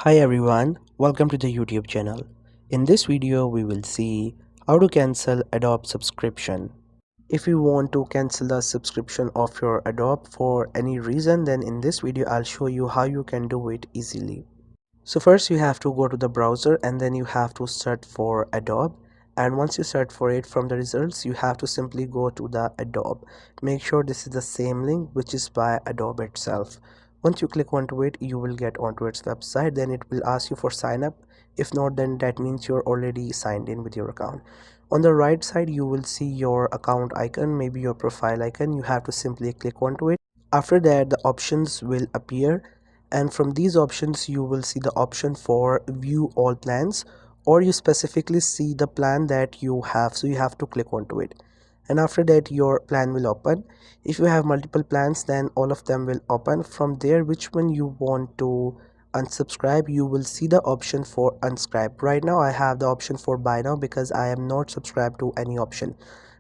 Hi everyone, welcome to the YouTube channel. In this video we will see how to cancel Adobe subscription. If you want to cancel the subscription of your Adobe for any reason, then in this video I'll show you how you can do it easily. So first you have to go to the browser and then you have to search for Adobe, and once you search for it, from the results you have to simply go to the Adobe. Make sure this is the same link which is by Adobe itself. Once you click onto it, you will get onto its website. Then it will ask you for sign up. If not, then that means you're already signed in with your account. On the right side you will see your account icon, maybe your profile icon. You have to simply click onto it. After that the options will appear, and from these options you will see the option for view all plans, or you specifically see the plan that you have, so you have to click onto it, and after that your plan will open. If you have multiple plans, then all of them will open. From there, which one you want to unsubscribe, you will see the option for unsubscribe. Right now I have the option for buy now because I am not subscribed to any option,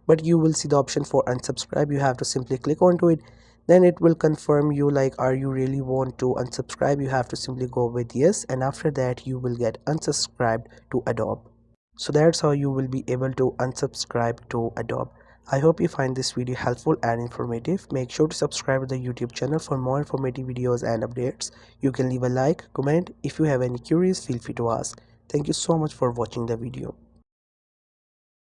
but you will see the option for unsubscribe. You have to simply click onto it. Then it will confirm you, like, are you really want to unsubscribe. You have to simply go with yes, and after that you will get unsubscribed to Adobe. So that's how you will be able to unsubscribe to Adobe. I hope you find this video helpful and informative. Make sure to subscribe to the YouTube channel for more informative videos and updates. You can leave a like, comment. If you have any queries, feel free to ask. Thank you so much for watching the video.